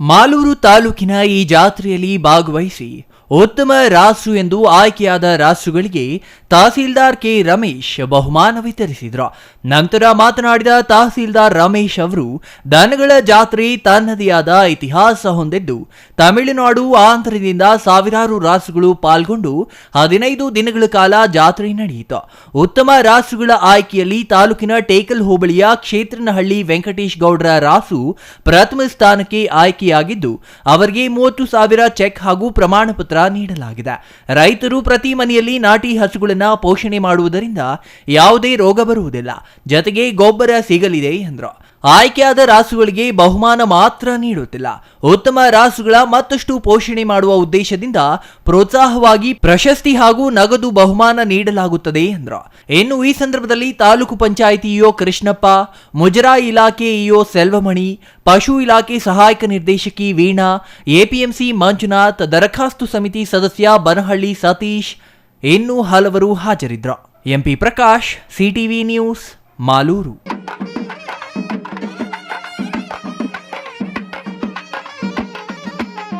ಮಾಲೂರು ತಾಲೂಕಿನ ಈ ಜಾತ್ರೆಯಲ್ಲಿ ಭಾಗವಹಿಸಿ ಉತ್ತಮ ರಾಸು ಎಂದು ಆಯ್ಕೆಯಾದ ರಾಸುಗಳಿಗೆ ತಹಸೀಲ್ದಾರ್ ಕೆ ರಮೇಶ್ ಬಹುಮಾನ ವಿತರಿಸಿದರು. ನಂತರ ಮಾತನಾಡಿದ ತಹಸೀಲ್ದಾರ್ ರಮೇಶ್ ಅವರು, ದನಗಳ ಜಾತ್ರೆ ತನ್ನದೇ ಆದ ಇತಿಹಾಸ ಹೊಂದಿದ್ದು, ತಮಿಳುನಾಡು, ಆಂಧ್ರದಿಂದ ಸಾವಿರಾರು ರಾಸುಗಳು ಪಾಲ್ಗೊಂಡು 15 ದಿನಗಳ ಕಾಲ ಜಾತ್ರೆ ನಡೆಯಿತು. ಉತ್ತಮ ರಾಸುಗಳ ಆಯ್ಕೆಯಲ್ಲಿ ತಾಲೂಕಿನ ಟೇಕಲ್ ಹೋಬಳಿಯ ಕ್ಷೇತ್ರನಹಳ್ಳಿ ವೆಂಕಟೇಶ್ ಗೌಡರ ರಾಸು ಪ್ರಥಮ ಸ್ಥಾನಕ್ಕೆ ಆಯ್ಕೆಯಾಗಿದ್ದು, ಅವರಿಗೆ 30,000 ಚೆಕ್ ಹಾಗೂ ಪ್ರಮಾಣ ಪತ್ರ ನೀಡಲಾಗಿದೆ. ರೈತರು ಪ್ರತಿ ಮನೆಯಲ್ಲಿ ನಾಟಿ ಹಸುಗಳನ್ನು ಪೋಷಣೆ ಮಾಡುವುದರಿಂದ ಯಾವುದೇ ರೋಗ ಬರುವುದಿಲ್ಲ, ಜತೆಗೆ ಗೊಬ್ಬರ ಸಿಗಲಿದೆ ಎಂದರು. ಆಯ್ಕೆಯಾದ ರಾಸುಗಳಿಗೆ ಬಹುಮಾನ ಮಾತ್ರ ನೀಡುತ್ತಿಲ್ಲ, ಉತ್ತಮ ರಾಸುಗಳ ಮತ್ತಷ್ಟು ಪೋಷಣೆ ಮಾಡುವ ಉದ್ದೇಶದಿಂದ ಪ್ರೋತ್ಸಾಹವಾಗಿ ಪ್ರಶಸ್ತಿ ಹಾಗೂ ನಗದು ಬಹುಮಾನ ನೀಡಲಾಗುತ್ತದೆ ಎಂದರು. ಇನ್ನು ಈ ಸಂದರ್ಭದಲ್ಲಿ ತಾಲೂಕು ಪಂಚಾಯಿತಿ ಇಒ ಕೃಷ್ಣಪ್ಪ, ಮುಜರಾಯಿ ಇಲಾಖೆ ಇಒ ಸೆಲ್ವಮಣಿ, ಪಶು ಇಲಾಖೆ ಸಹಾಯಕ ನಿರ್ದೇಶಕಿ ವೀಣಾ, ಎಪಿಎಂಸಿ ಮಂಜುನಾಥ್, ದರಖಾಸ್ತು ಸಮಿತಿ ಸದಸ್ಯ ಬನಹಳ್ಳಿ ಸತೀಶ್ ಇನ್ನೂ ಹಲವರು ಹಾಜರಿದ್ದರು. MP Prakash, CTV news, Malur.